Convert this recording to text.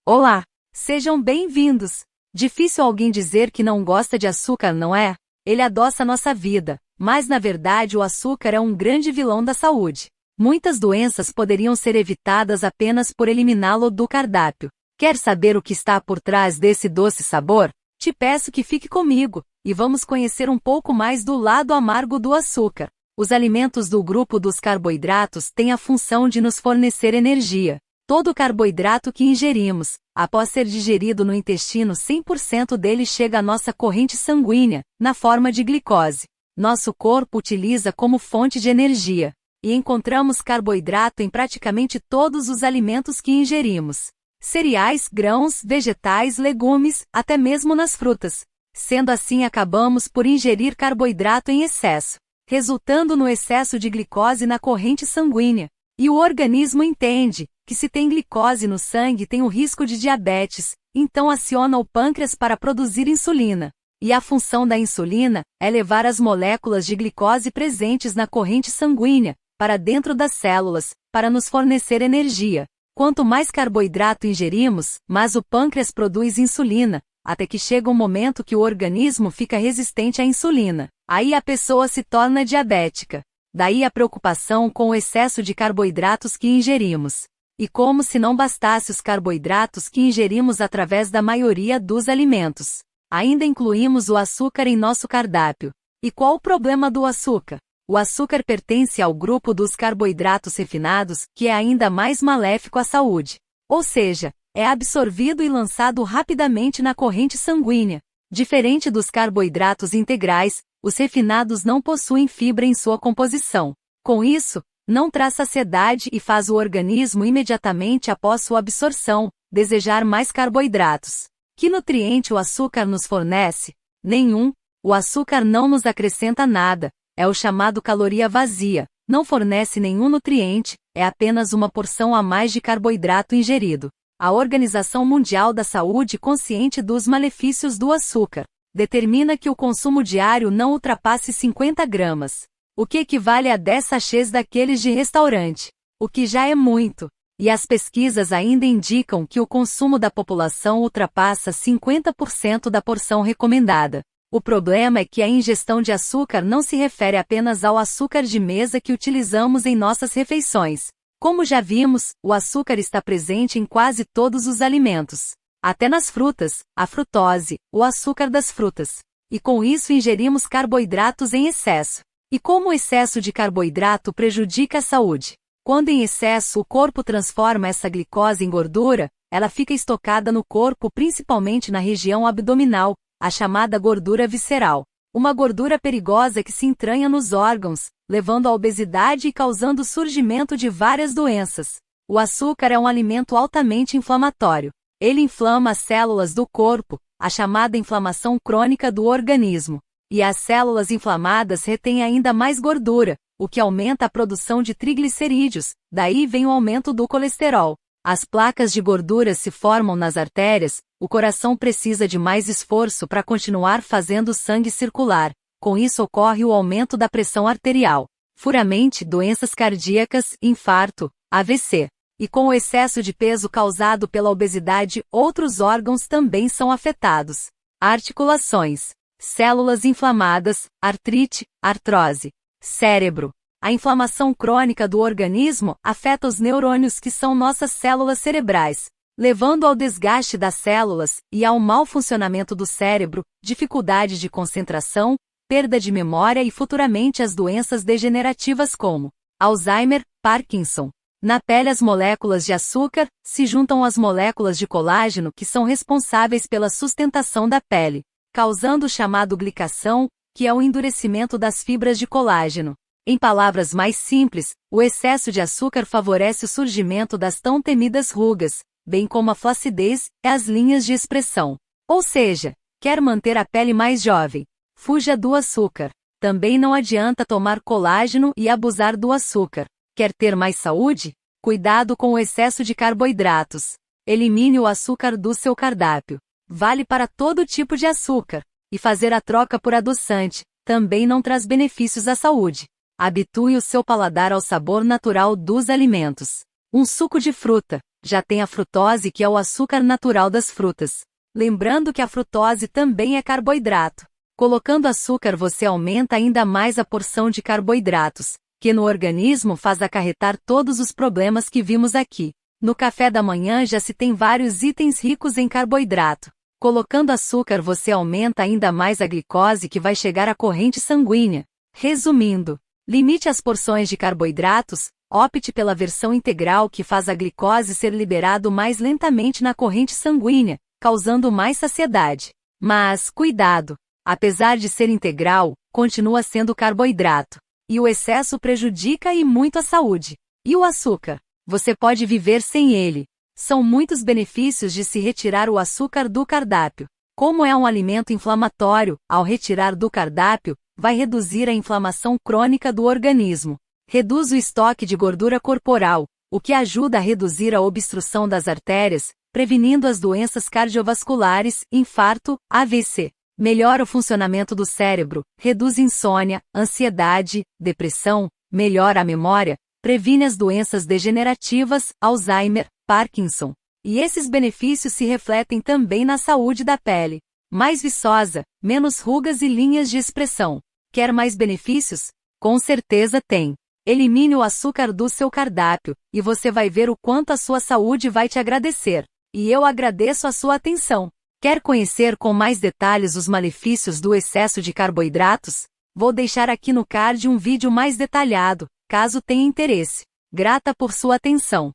Olá! Sejam bem-vindos! Difícil alguém dizer que não gosta de açúcar, não é? Ele adoça nossa vida, mas na verdade o açúcar é um grande vilão da saúde. Muitas doenças poderiam ser evitadas apenas por eliminá-lo do cardápio. Quer saber o que está por trás desse doce sabor? Te peço que fique comigo, e vamos conhecer um pouco mais do lado amargo do açúcar. Os alimentos do grupo dos carboidratos têm a função de nos fornecer energia. Todo carboidrato que ingerimos, após ser digerido no intestino, 100% dele chega à nossa corrente sanguínea, na forma de glicose. Nosso corpo utiliza como fonte de energia. E encontramos carboidrato em praticamente todos os alimentos que ingerimos. Cereais, grãos, vegetais, legumes, até mesmo nas frutas. Sendo assim, acabamos por ingerir carboidrato em excesso, resultando no excesso de glicose na corrente sanguínea. E o organismo entende que se tem glicose no sangue tem o risco de diabetes, então aciona o pâncreas para produzir insulina. E a função da insulina é levar as moléculas de glicose presentes na corrente sanguínea para dentro das células, para nos fornecer energia. Quanto mais carboidrato ingerimos, mais o pâncreas produz insulina, até que chega um momento que o organismo fica resistente à insulina. Aí a pessoa se torna diabética. Daí a preocupação com o excesso de carboidratos que ingerimos. E como se não bastasse os carboidratos que ingerimos através da maioria dos alimentos, ainda incluímos o açúcar em nosso cardápio. E qual o problema do açúcar? O açúcar pertence ao grupo dos carboidratos refinados, que é ainda mais maléfico à saúde. Ou seja, é absorvido e lançado rapidamente na corrente sanguínea. Diferente dos carboidratos integrais, os refinados não possuem fibra em sua composição. Com isso, não traz saciedade e faz o organismo imediatamente após sua absorção desejar mais carboidratos. Que nutriente o açúcar nos fornece? Nenhum. O açúcar não nos acrescenta nada. É o chamado caloria vazia. Não fornece nenhum nutriente, é apenas uma porção a mais de carboidrato ingerido. A Organização Mundial da Saúde, consciente dos malefícios do açúcar, determina que o consumo diário não ultrapasse 50 gramas, o que equivale a 10 sachês daqueles de restaurante, o que já é muito. E as pesquisas ainda indicam que o consumo da população ultrapassa 50% da porção recomendada. O problema é que a ingestão de açúcar não se refere apenas ao açúcar de mesa que utilizamos em nossas refeições. Como já vimos, o açúcar está presente em quase todos os alimentos. Até nas frutas, a frutose, o açúcar das frutas. E com isso ingerimos carboidratos em excesso. E como o excesso de carboidrato prejudica a saúde? Quando em excesso o corpo transforma essa glicose em gordura, ela fica estocada no corpo, principalmente na região abdominal, a chamada gordura visceral. Uma gordura perigosa que se entranha nos órgãos, levando à obesidade e causando o surgimento de várias doenças. O açúcar é um alimento altamente inflamatório. Ele inflama as células do corpo, a chamada inflamação crônica do organismo. E as células inflamadas retêm ainda mais gordura, o que aumenta a produção de triglicerídeos, daí vem o aumento do colesterol. As placas de gordura se formam nas artérias, o coração precisa de mais esforço para continuar fazendo o sangue circular. Com isso ocorre o aumento da pressão arterial, futuramente doenças cardíacas, infarto, AVC. E com o excesso de peso causado pela obesidade, outros órgãos também são afetados. Articulações, células inflamadas, artrite, artrose. Cérebro. A inflamação crônica do organismo afeta os neurônios, que são nossas células cerebrais, levando ao desgaste das células e ao mau funcionamento do cérebro, dificuldade de concentração, perda de memória e futuramente as doenças degenerativas como Alzheimer, Parkinson. Na pele, as moléculas de açúcar se juntam às moléculas de colágeno, que são responsáveis pela sustentação da pele, causando o chamado glicação, que é o endurecimento das fibras de colágeno. Em palavras mais simples, o excesso de açúcar favorece o surgimento das tão temidas rugas, bem como a flacidez e as linhas de expressão. Ou seja, quer manter a pele mais jovem? Fuja do açúcar. Também não adianta tomar colágeno e abusar do açúcar. Quer ter mais saúde? Cuidado com o excesso de carboidratos. Elimine o açúcar do seu cardápio. Vale para todo tipo de açúcar. E fazer a troca por adoçante também não traz benefícios à saúde. Habitue o seu paladar ao sabor natural dos alimentos. Um suco de fruta, Já tem a frutose, que é o açúcar natural das frutas. Lembrando que a frutose também é carboidrato. Colocando açúcar você aumenta ainda mais a porção de carboidratos, que no organismo faz acarretar todos os problemas que vimos aqui. No café da manhã já se tem vários itens ricos em carboidrato. Colocando açúcar você aumenta ainda mais a glicose, que vai chegar à corrente sanguínea. Resumindo, limite as porções de carboidratos, opte pela versão integral, que faz a glicose ser liberado mais lentamente na corrente sanguínea, causando mais saciedade. Mas, cuidado! Apesar de ser integral, continua sendo carboidrato. E o excesso prejudica e muito a saúde. E o açúcar? Você pode viver sem ele. São muitos benefícios de se retirar o açúcar do cardápio. Como é um alimento inflamatório, ao retirar do cardápio, vai reduzir a inflamação crônica do organismo. Reduz o estoque de gordura corporal, o que ajuda a reduzir a obstrução das artérias, prevenindo as doenças cardiovasculares, infarto, AVC. Melhora o funcionamento do cérebro, reduz insônia, ansiedade, depressão, melhora a memória, previne as doenças degenerativas, Alzheimer, Parkinson. E esses benefícios se refletem também na saúde da pele. Mais viçosa, menos rugas e linhas de expressão. Quer mais benefícios? Com certeza tem. Elimine o açúcar do seu cardápio, e você vai ver o quanto a sua saúde vai te agradecer. E eu agradeço a sua atenção. Quer conhecer com mais detalhes os malefícios do excesso de carboidratos? Vou deixar aqui no card um vídeo mais detalhado, caso tenha interesse. Grata por sua atenção.